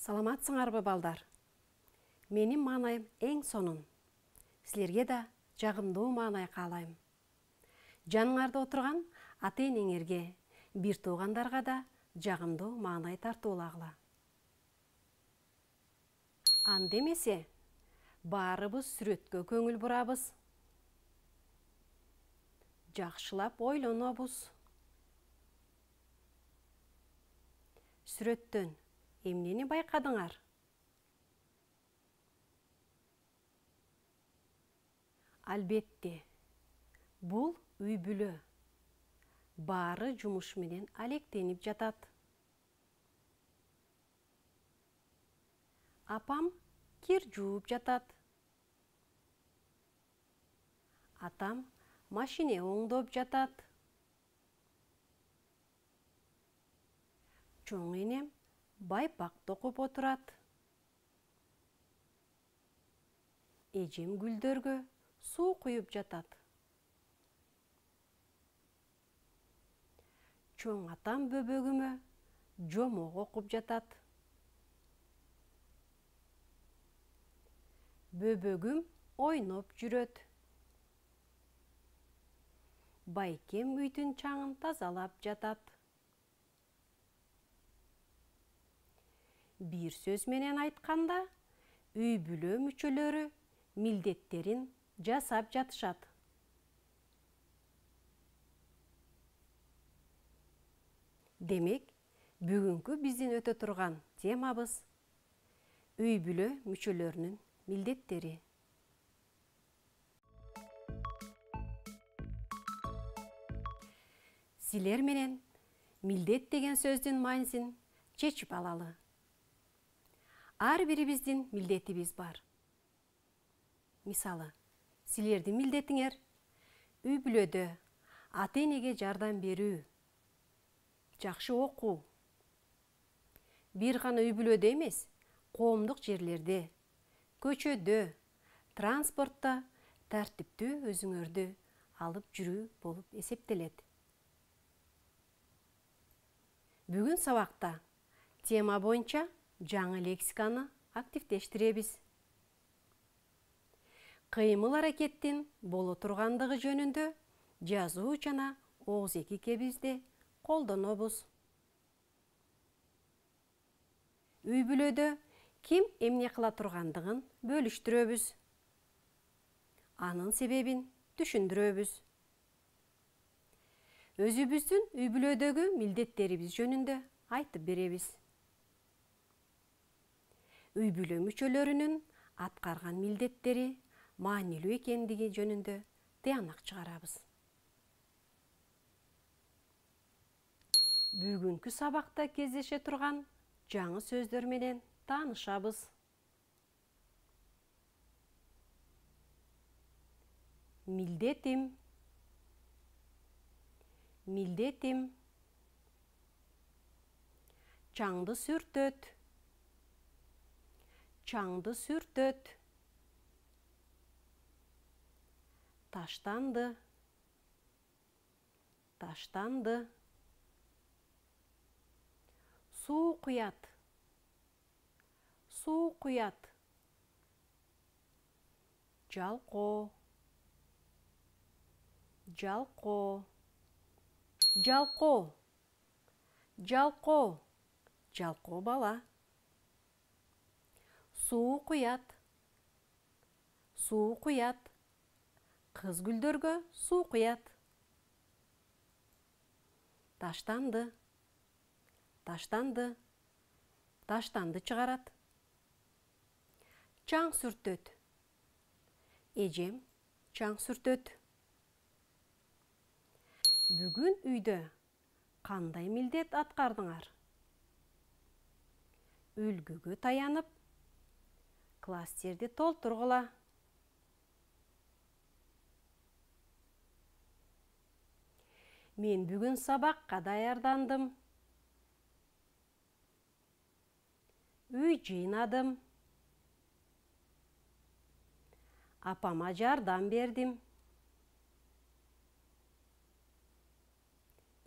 Саламатсыңарбы балдар? Менин маанайым эң сонун. Силерге да жагымдуу маанай каалайм. Жаныңарда отурган ата-энеңерге, бир туугандарга да жагымдуу маанай тартуулагыла. Анда эмесе, баарыбыз сүрөткө көңүл бурабыз. Жакшылап ойлонобуз. Сүрөттөн эмнени байкадыңар? Албетте, бул үй бүлө. Баары жумуш менен алектенип жатат. Апам кир жууп жатат. Атам машине оңдоп жатат. Чоң энем байпак токуп отурат. Эжем гүлдөргө суу куюп жатат. Чоң атам бөбөгүмө жомок окуп жатат. Бөбөгүм ойноп жүрөт. Байкем үйдүн чаңын тазалап жатат. Бир сөз менен айтканда, үй бүлө мүчөлөрү милдеттерин жасап жатышат. Демек, бүгүнкү биздин өтө турган темабыз үй бүлө мүчөлөрүнүн милдеттери. Силер менен милдет деген сөздүн маанисин чечип алалы. Ар бирибиздин милдетибиз бар. Мисалы, силердин милдетиңер үй бүлөдө ата-энеге жардам берүү, жакшы окуу. Бир гана үй бүлөдө эмес, коомдук жерлерде, көчөдө, транспортто тартиптүү өзүңөрдү алып жүрүү болуп эсептелет. Бүгүн сабакта тема боюнча жаңы лексиканы активдештиребиз. Кыймыл аракеттин боло тургандыгы жөнүндө жазуу жана оозекикебизди колдонобуз. Үй бүлөдө ким эмне кыла тургандыгын бөлүштүрөбүз. Анын себебин түшүндүрөбүз. Өзүбүздүн үй бүлөдөгү милдеттерибиз жөнүндө айтып беребиз. Үй бүлө мүчөлөрүнүн аткарган милдеттери маанилүү экендиги жөнүндө тыянак чыгарабыз. Бүгүнкү сабакта кездеше турган жаңы сөздөр менен таанышабыз. Милдетим, милдетим. Чаңды сүртөт, чаңды сүртөт. Таштанды, таштанды. Суу куят, суу куят. Жалкоо, жалкоо. Жалкоо, жалкоо. Жалкоо бала. Суу куят, суу куят. Кыз гүлдөргө суу куят. Таштанды, таштанды. Таштанды чыгарат. Чаң сүртөт. Эжем чаң сүртөт. Бүгүн үйдө кандай милдет аткардыңар? Үлгүгө таянып, класстерди толтургула. Мен бүгүн сабакка даярдандым. Үй жыйнадым. Апама жардам бердим.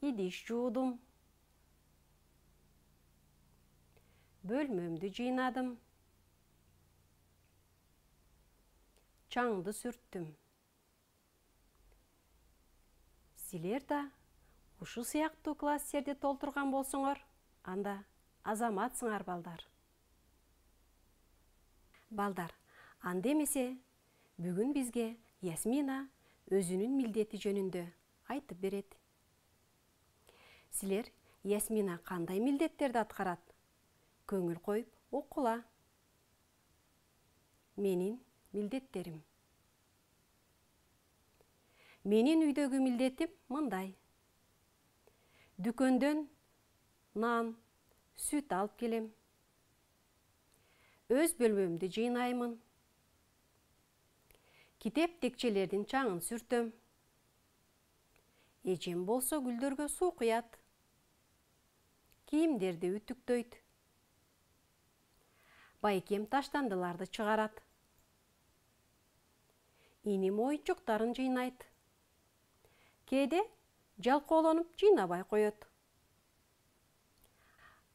Идиш жуудум. Бөлмөмдү жыйнадым. Чаңды сүрттүм. Силер да ушу сыяктуу класстерди толтурган болсоңор, анда азаматсыңар балдар. Балдар, анда эмесе бүгүн бизге Ясмина өзүнүн милдети жөнүндө айтып берет. Силер Ясмина кандай милдеттерди аткарат? Көңүл коюп окула. Менин милдеттерим. Менин үйдөгү милдетим мындай. Дүкөндөн нан, сүт алып келем. Өз бөлмөмдү жыйнаймын. Китеп текчелердин чаңын сүртөм. Эжем болсо гүлдөргө суу куят. Кийимдерди үтүктөйт. Байкем таштандыларды чыгарат. Иним оюнчуктарын жыйнайт. Кээде жалкоолонуп жыйнабай коет.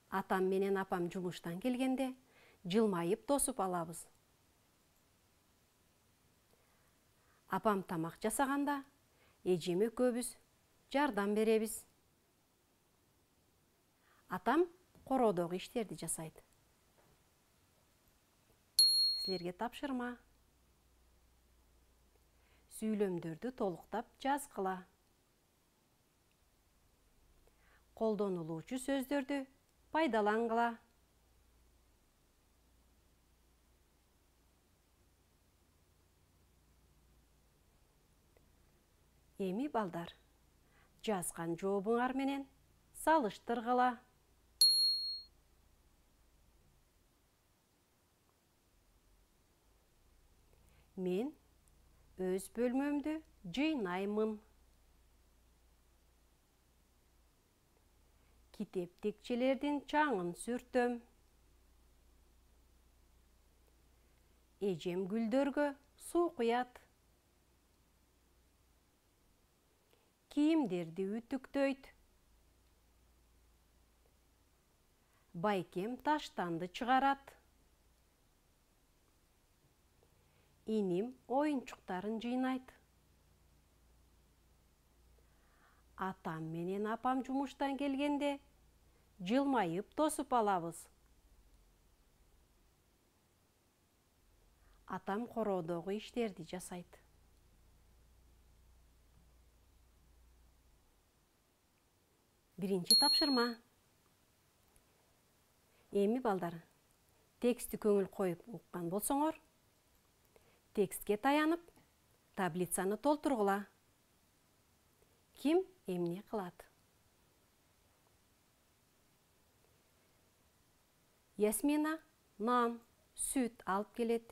Атам менен апам жумуштан келгенде жылмайып тосуп алабыз. Апам тамак жасаганда эжем экөөбүз жардам беребиз. Атам короодогу иштерди жасайт. Силерге тапшырма. Сүйлөмдөрдү толуктап жазгыла. Колдонулуучу сөздөрдү пайдалангыла. Эми балдар, жазган жообуңар менен салыштыргыла. Мен өз бөлмөмдү жыйнаймын. Китеп текчелердин чаңын сүртөм. Эжем гүлдөргө суу куят. Кийимдерди үтүктөйт. Байкем таштанды чыгарат. Иним оюнчуктарын жыйнайт. Атам менен апам жумуштан келгенде жылмайып тосуп алабыз. Атам короодогу иштерди жасайт. Биринчи тапшырма. Эми балдар, текстти көңүл коюп уккан болсоңор, текстке таянып, таблицаны толтургула. Ким эмне кылат? Ясмина нан, сүт алып келет.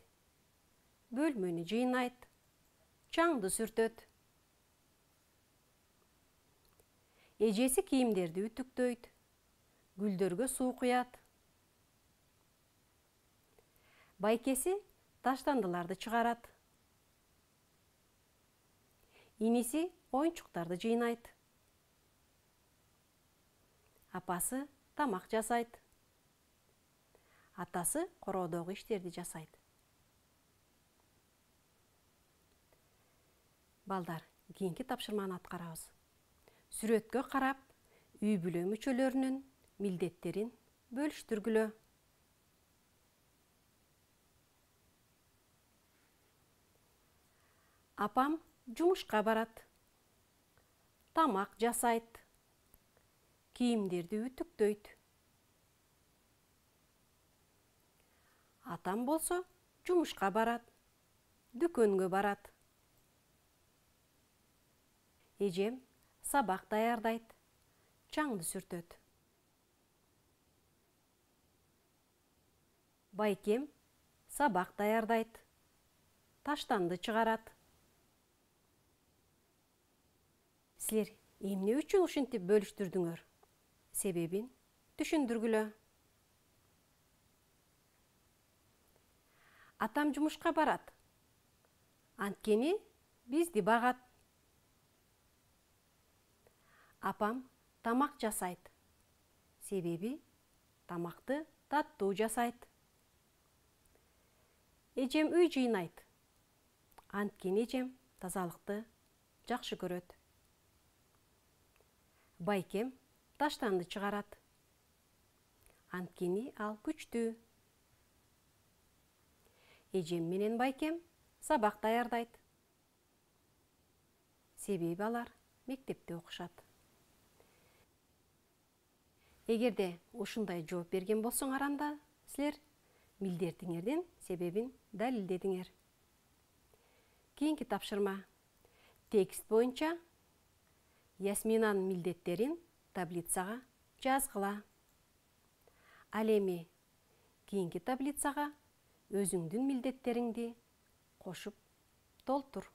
Бөлмөнү жыйнайт. Чаңды сүртөт. Эжеси кийимдерди үтүктөйт. Гүлдөргө суу куят. Байкеси таштандыларды чыгарат. Иниси оюнчуктарды жыйнайт. Апасы тамак жасайт. Атасы короодогу иштерди жасайт. Балдар, кийинки тапшырманы аткарабыз. Сүрөткө карап, үй бүлө мүчөлөрүнүн милдеттерин бөлүштүргүлө. Апам жумушка барат. Тамак жасайт. Кийимдерди үтүктөйт. Атам болсо жумушка барат. Дүкөнгө барат. Эжем сабак даярдайт. Чаңды сүртөт. Байкем сабак даярдайт. Таштанды чыгарат. Силер эмне үчүн ушинтип бөлүштүрдүңөр? Себебин түшүндүргүлө. Атам жумушка барат. Анткени бизди багат. Апам тамак жасайт. Себеби тамакты таттуу жасайт. Эжем үй жыйнайт. Анткени эжем тазалыкты жакшы көрөт. Байкем таштанды чыгарат. Анткени ал күчтүү. Эжем менен байкем сабак даярдайт. Себеби алар мектепте окушат. Эгерде ушундай жооп берген болсоңар, анда силер милдетиңердин себебин далилдедиңер. Кийинки тапшырма. Текст боюнча Ясминанын милдеттерин таблицага жазгыла. Ал эми кийинки таблицага өзүңдүн милдеттериңди кошуп толтур.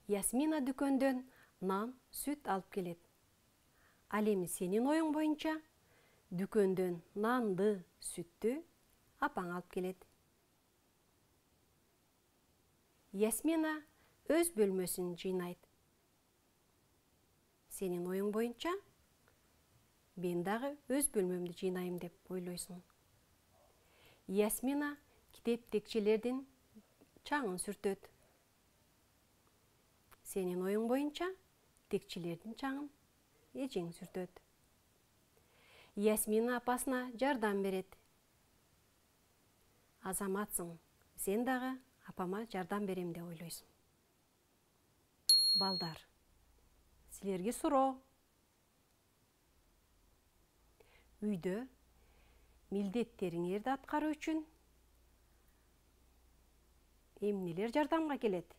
Ясмина дүкөндөн нан, сүт алып келет. Ал эми сенин оюң боюнча дүкөндөн нанды, сүттү апаң алып келет. Ясмина өз бөлмөсүн жыйнайт. Сенин оюң боюнча мен дагы өз бөлмөмдү жыйнайм деп ойлойсуң. Ясмина китеп текчелердин чаңын сүртөт. Сенин оюң боюнча текчелердин чаңын эжең сүртөт. Ясмина апасына жардам берет. Азаматсың, сен дагы апама жардам берем деп ойлойсуң. Балдар, силерге суроо. Үйдө милдеттериңерди аткаруу үчүн эмнелер жардамга келет?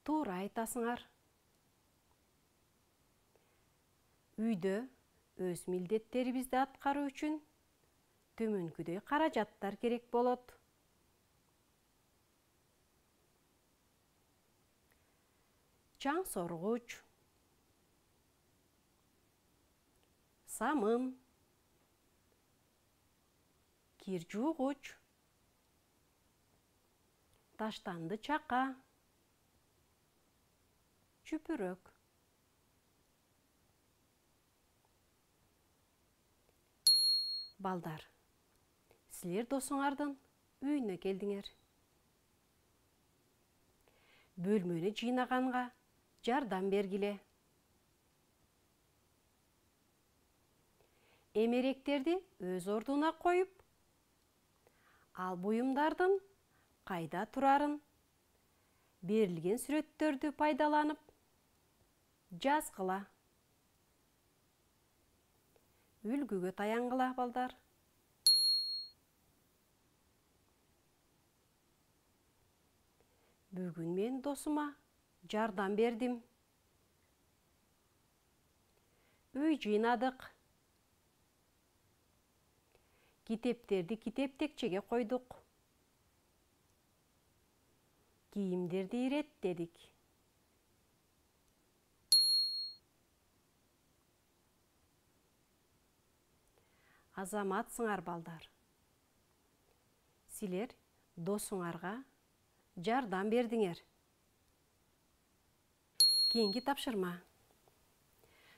Туура айтасыңар. Үйдө өз милдеттерибизди аткаруу үчүн төмөнкүдөй каражаттар керек болот. Чаң соргуч, самын, кир жуугуч, таштанды чака, чүпүрөк. Балдар, силер досуңардын үйүнө келдиңер. Бөлмөнү жыйнаганга жардам бергиле. Эмеректерди өз ордуна коюп, ал буюмдардын кайда турарын берилген сүрөттөрдү пайдаланып жазгыла. Үлгүгө таянгыла, балдар. Бүгүн мен досума жардам бердим. Үй жыйнадык. Китептерди китеп текчеге койдук. Кийимдерди иреттедик. Азаматсыңар, балдар. Силер досуңарга жардам бердиңер. Кийинки тапшырма.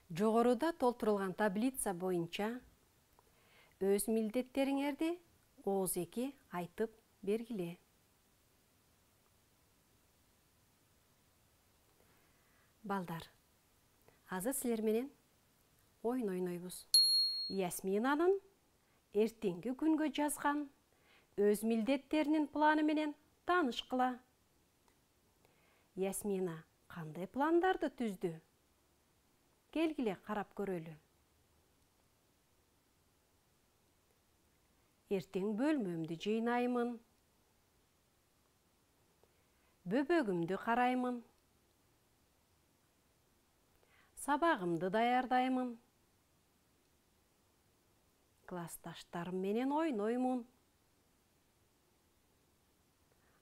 Жогоруда толтурулган таблица боюнча өз милдеттериңерди ооз-эки айтып бергиле. Балдар, азыр силер менен оюн ойнойбуз. Ясминанын эртеңки күнгө жазган өз милдеттеринин планы менен таанышкыла. Ясмина кандай пландарды түздү? Келгиле карап көрөлү. Эртең бөлмөмдү жыйнаймын. Бөбөгүмдү караймын. Сабагымды даярдаймын. Классташтарым менен ойноймун.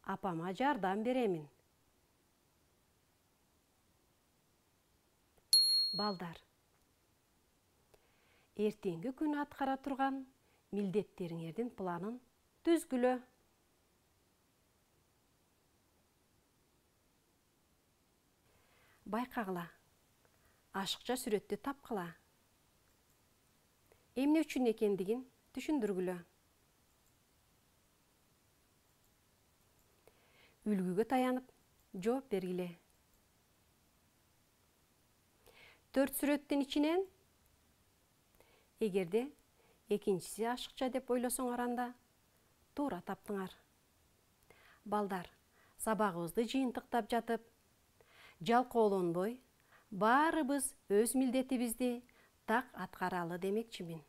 Апама жардам беремин. Балдар, эртеңки күнү аткара турган милдеттериңердин планын түзгүлө. байкагыла, ашыкча сүрөттү тапкыла. Эмне үчүн экендигин түшүндүргүлө. Үлгүгө таянып жооп бергиле. 4 сүрөттүн ичинен эгерде экинчиси ашыкча деп ойлосоңор анда туура таптыңар. Балдар, сабагыбызды жыйынтыктап жатып, жалкоолонбой, баарыбыз өз милдетибизди так аткаралы демекчимин.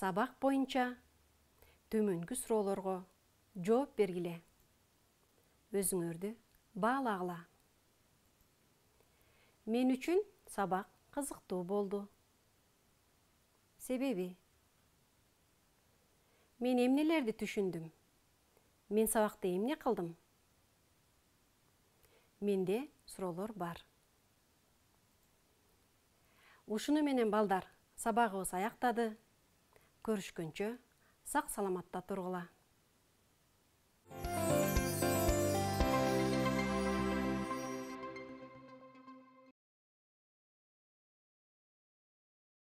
Сабак боюнча төмөнкү суроолорго жооп бергиле. Өзүңөрдү баалагыла. Мен үчүн сабак кызыктуу болду. Себеби? Мен эмнелерди түшүндүм? Мен сабакта эмне кылдым? Менде суроолор бар. Ушуну менен балдар, сабагыбыз аяктады. Көрүшкөнчө, сак саламатта тургула.